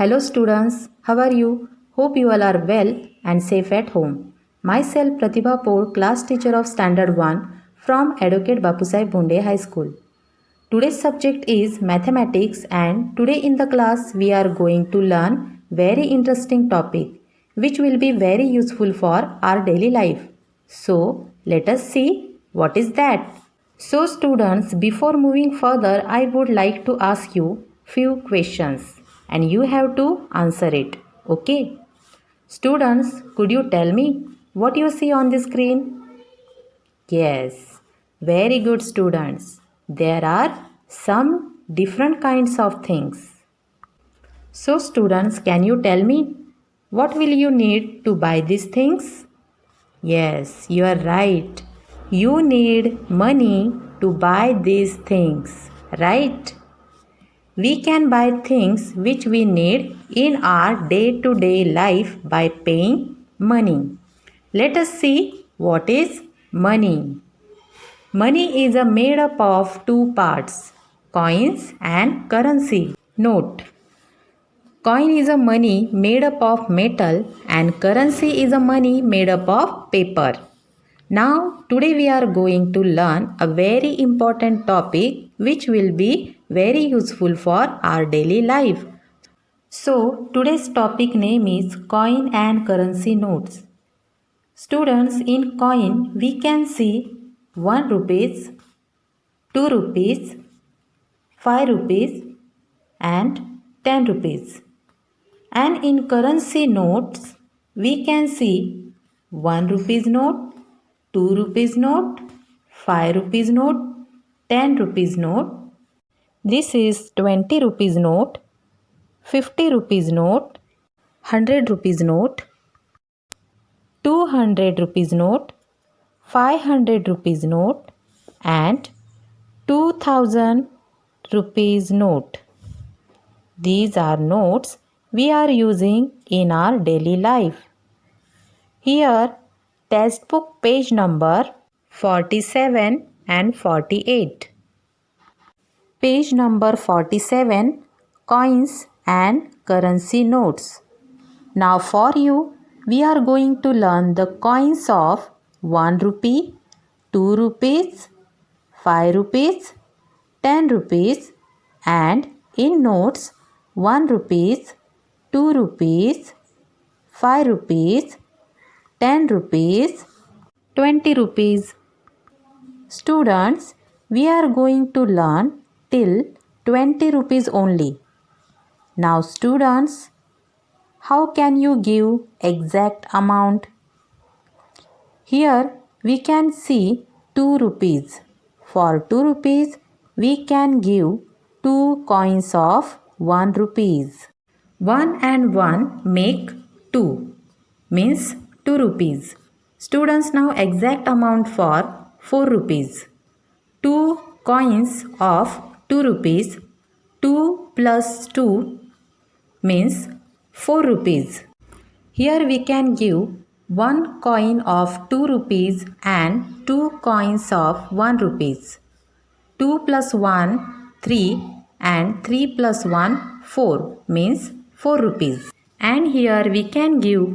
Hello students, how are you? Hope you all are well and safe at home. Myself Pratibha Por, class teacher of Standard 1 from Advocate Bapusai Bhunde High School. Today's subject is mathematics and today in the class we are going to learn very interesting topic which will be very useful for our daily life. So, let us see what is that. So students, before moving further, I would like to ask you few questions and you have to answer it. Okay? Students, could you tell me what you see on the screen? Yes, very good students. There are some different kinds of things. So students, can you tell me what will you need to buy these things? Yes, you are right. You need money to buy these things, right? We can buy things which we need in our day to day life by paying money. Let us see what is money. Money is made up of two parts, coins and currency. Note, coin is a money made up of metal and currency is a money made up of paper. Now, today we are going to learn a very important topic which will be very useful for our daily life. So, today's topic name is coin and currency notes. Students, in coin we can see 1 rupees, 2 rupees, 5 rupees and 10 rupees. And in currency notes we can see 1 rupees note, 2 rupees note, 5 rupees note, 10 rupees note. This is 20 rupees note, 50 rupees note, 100 rupees note, 200 rupees note, 500 rupees note and 2000 rupees note. These are notes we are using in our daily life. Here, textbook page number 47 and 48. Page number 47, coins and currency notes. Now for you, we are going to learn the coins of 1 rupee, 2 rupees, 5 rupees, 10 rupees and in notes 1 rupees, 2 rupees, 5 rupees, 10 rupees, 20 rupees. Students, we are going to learn till 20 rupees only. Now students, how can you give exact amount? Here we can see 2 rupees. For 2 rupees, we can give 2 coins of 1 rupees. 1 and 1 make 2, means 2 rupees. Students, now exact amount for 4 rupees. 2 coins of 2 rupees. 2 plus 2 means 4 rupees. Here we can give 1 coin of 2 rupees and 2 coins of 1 rupees. 2 plus 1, 3 and 3 plus 1, 4 means 4 rupees. And here we can give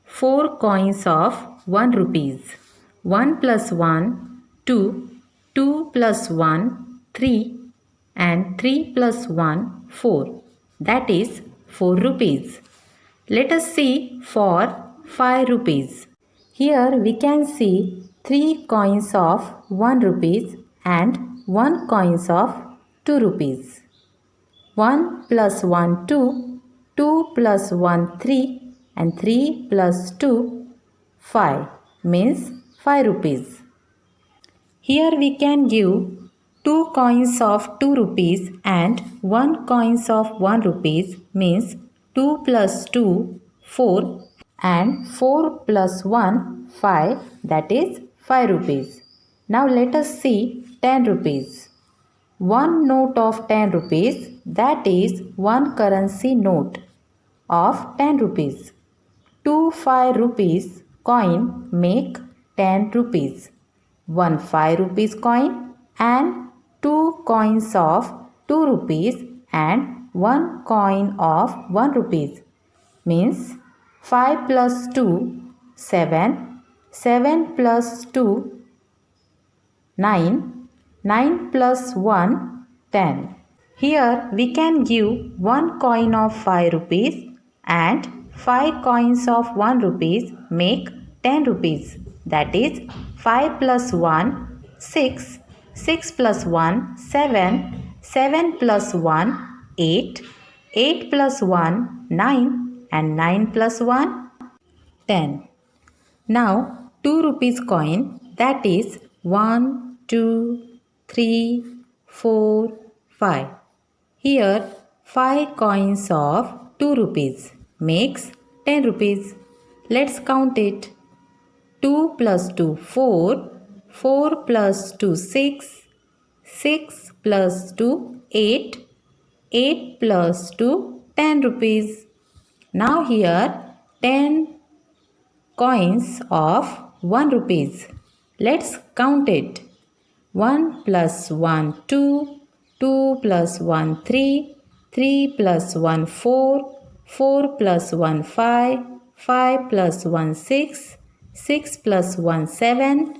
4 coins of 1 rupees. 1 plus 1, 2, 2 plus 1, 3 and 3 plus 1, 4. That is 4 rupees. Let us see for 5 rupees. Here we can see 3 coins of 1 rupees and 1 coins of 2 rupees. 1 plus 1 2, 2 plus 1 3 and 3 plus 2 5 means 5 rupees. Here we can give 2 coins of 2 rupees and 1 coins of 1 rupees means 2 plus 2 4 and 4 plus 1 5, that is 5 rupees. Now let us see 10 rupees. 1 note of 10 rupees, that is 1 currency note of 10 rupees. 2 5 rupees coin make 10 rupees. 1 5 rupees coin and 2 coins of 2 rupees and one coin of 1 rupees. Means 5 plus 2, 7. 7 plus 2, 9. 9 plus 1, 10. Here we can give 1 coin of 5 rupees and 5 coins of 1 rupees make 10 rupees. That is 5 plus 1, 6. 6 plus 1, 7. 7 plus 1, 8. 8 plus 1, 9. And 9 plus 1, 10. Now 2 rupees coin, that is 1, 2, 3, 4, 5. Here 5 coins of 2 rupees makes 10 rupees. Let's count it. 2 plus 2, 4. 4 plus 2, 6. 6 plus 2, 8. 8 plus 2, 10 rupees. Now here 10 coins of 1 rupees. Let's count it. 1 plus 1, 2. 2 plus 1, 3. 3 plus 1, 4. 4 plus 1, 5. 5 plus 1, 6. 6 plus 1, 7.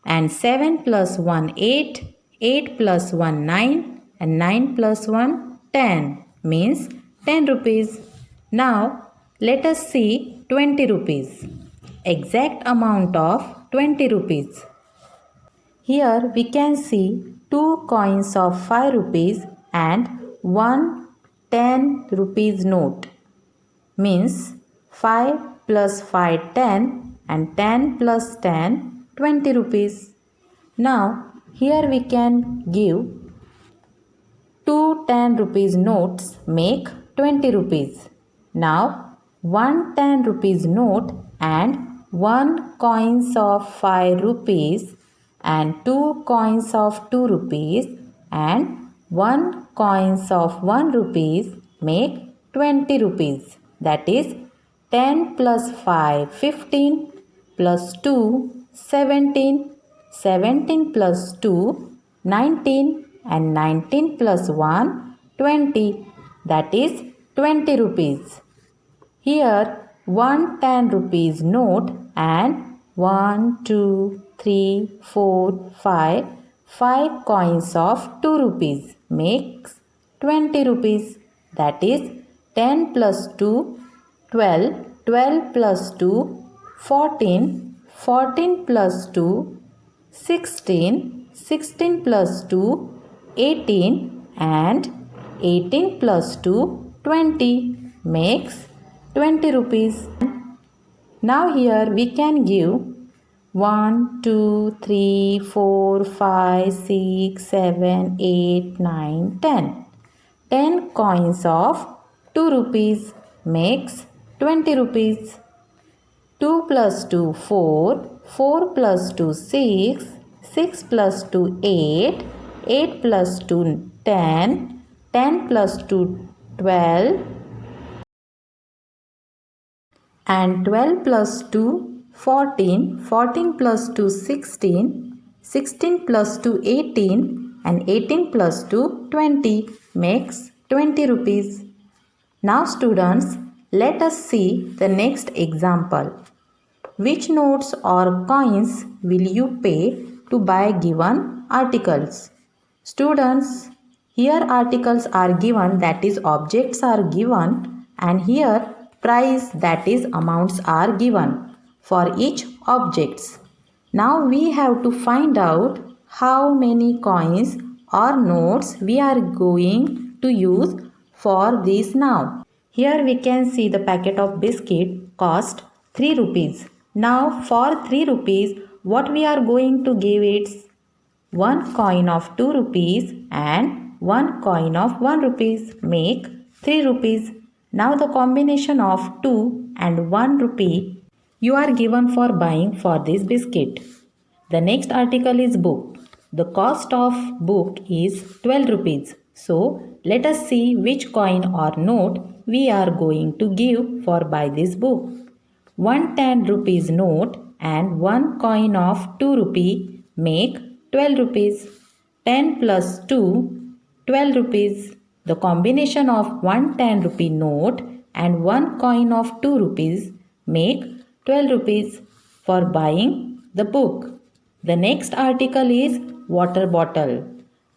And 7 plus 1, 8. 8 plus 1, 9. And 9 plus 1, 10. Means 10 rupees. Now let us see 20 rupees. Exact amount of 20 rupees. Here we can see 2 coins of 5 rupees and 1 10 rupees note. Means 5 plus 5, 10 and 10 plus 10, 20 rupees. Now here we can give 2 10 rupees notes make 20 rupees. Now 1 10 rupees note and 1 coins of 5 rupees and 2 coins of 2 rupees and 1 coins of 1 rupees make 20 rupees. That is 10 plus 5, 15 plus 2, 17. 17 plus 2, 19 and 19 plus 1, 20. That is 20 rupees. Here 1 10 rupees note and 1, 2, 3, 4, 5, 5 coins of 2 rupees makes 20 rupees. That is 10 plus 2, 12, 12 plus 2, 14, 14 plus 2, 16, 16 plus 2, 18 and 18 plus 2, 20 makes 20 rupees. Now here we can give 1, 2, 3, 4, 5, 6, 7, 8, 9, 10. 10 coins of 2 rupees makes 20 rupees. 2 plus 2, 4. 4 plus 2, 6. 6 plus 2, 8. 8 plus 2, 10. 10 plus 2, 12. And 12 plus 2, 14. 14 plus 2, 16. 16 plus 2, 18. And 18 plus 2, 20 makes 20 rupees. Now students, let us see the next example. Which notes or coins will you pay to buy given articles? Students, here articles are given, that is objects are given, and here price, that is amounts are given for each objects. Now we have to find out how many coins or notes we are going to use for this now. Here we can see the packet of biscuit cost 3 rupees. Now for 3 rupees, what we are going to give it? 1 coin of 2 rupees and 1 coin of 1 rupees make 3 rupees. Now the combination of 2 and 1 rupee you are given for buying for this biscuit. The next article is book. The cost of book is 12 rupees. So let us see which coin or note we are going to give for buy this book. 1 10 rupees note and 1 coin of 2 rupee make 12 rupees. 10 plus 2, 12 rupees. The combination of one 10 rupee note and one coin of 2 rupees make 12 rupees for buying the book. The next article is water bottle.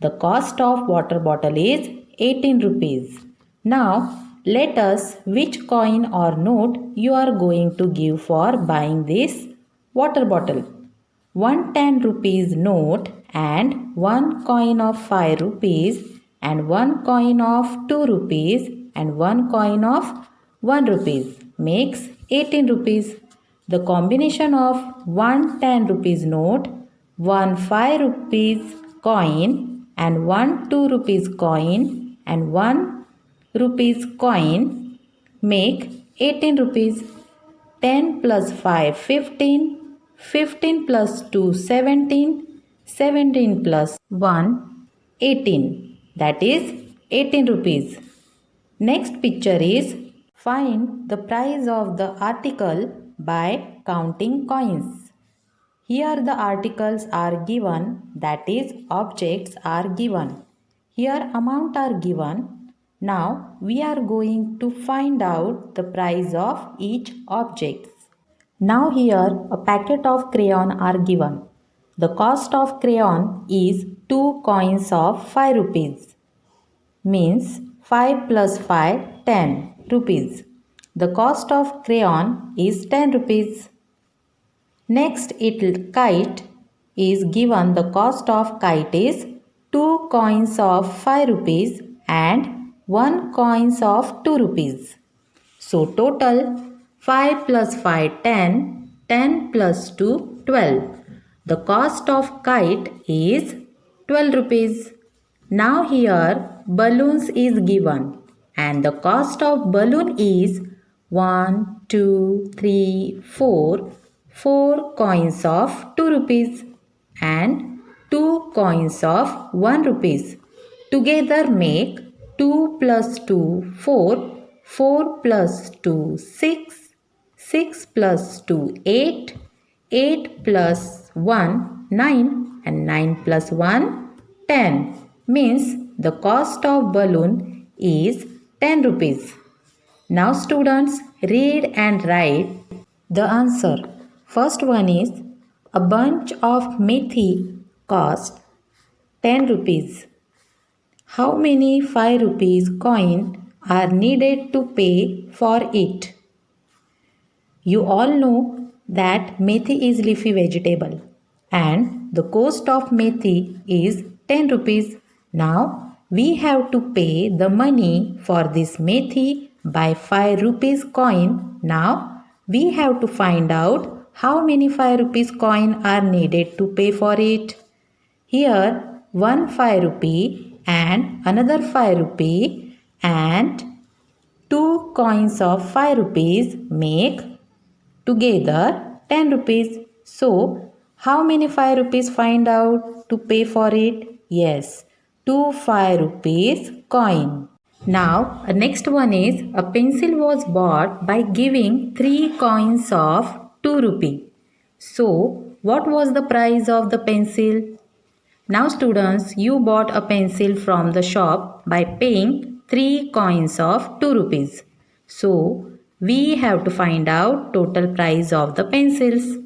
The cost of water bottle is 18 rupees. Now let us which coin or note you are going to give for buying this water bottle. One 10 rupees note and one coin of 5 rupees and one coin of 2 rupees and one coin of 1 rupees makes 18 rupees. The combination of one 10 rupees note, one 5 rupees coin and one 2 rupees coin and 1 rupees coin make 18 rupees. 10 plus 5 15, 15 plus 2 17, 17 plus 1 18. That is 18 rupees. Next picture is find the price of the article by counting coins. Here the articles are given, that is objects are given. Here amount are given. Now we are going to find out the price of each object. Now here a packet of crayon are given. The cost of crayon is 2 coins of 5 rupees. Means 5 plus 5 10 rupees. The cost of crayon is 10 rupees. Next kite is given, the cost of kite is 2 coins of 5 rupees and 1 coins of 2 rupees. So total 5 plus 5 10, 10 plus 2 12. The cost of kite is 12 rupees. Now here balloons is given and the cost of balloon is 1, 2, 3, 4. 4 coins of 2 rupees and 2 coins of 1 rupees. Together make 2 plus 2 4, 4 plus 2 6, 6 plus 2 8, 8 plus 1 9 and 9 plus 1 10. Means the cost of balloon is 10 rupees. Now students read and write the answer. First one is a bunch of methi cost 10 rupees. How many 5 rupees coin are needed to pay for it? You all know that methi is leafy vegetable and the cost of methi is 10 rupees. Now we have to pay the money for this methi by 5 rupees coin. Now we have to find out how many 5 rupees coin are needed to pay for it. Here one 5 rupee and another 5 rupee and 2 coins of 5 rupees make together 10 rupees. So how many 5 rupees find out to pay for it? Yes, 2 5 rupees coin. Now, next one is a pencil was bought by giving 3 coins of 2 rupee. So, what was the price of the pencil? Now students, you bought a pencil from the shop by paying 3 coins of 2 rupees. So, we have to find out total price of the pencils.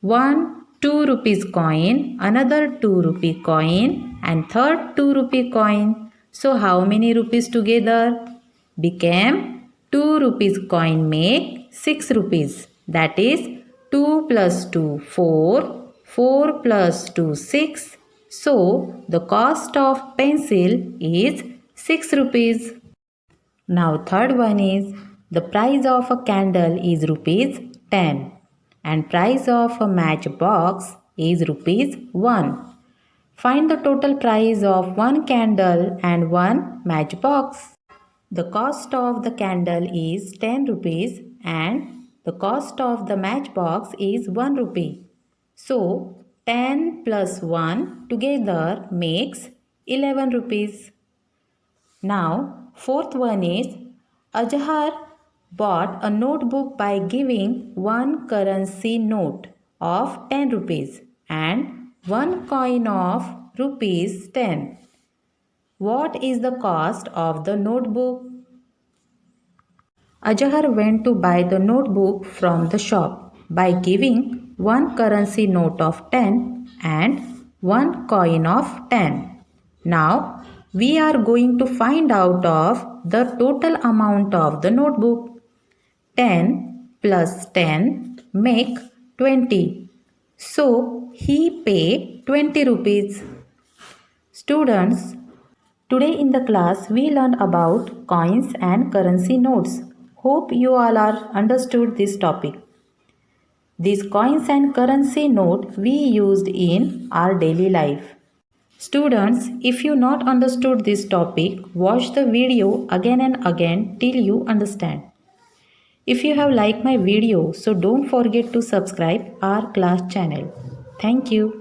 One 2 rupees coin, another 2 rupee coin and third 2 rupee coin. So how many rupees together? Became 2 rupees coin make 6 rupees. That is 2 plus 2 4, 4 plus 2 6. So the cost of pencil is 6 rupees. Now third one is the price of a candle is rupees 10 and price of a matchbox is rupees 1. Find the total price of one candle and one matchbox. The cost of the candle is 10 rupees and the cost of the matchbox is 1 rupee. So 10 plus 1 together makes 11 rupees. Now fourth one is Ajhar bought a notebook by giving one currency note of 10 rupees and one coin of rupees 10. What is the cost of the notebook? Ajahar went to buy the notebook from the shop by giving one currency note of 10 and one coin of 10. Now we are going to find out of the total amount of the notebook. 10 plus 10 make 20. So he paid 20 rupees. Students, today in the class we learned about coins and currency notes. Hope you all are understood this topic. These coins and currency note we used in our daily life. Students, if you not understood this topic, watch the video again and again till you understand. If you have liked my video, so don't forget to subscribe our class channel. Thank you.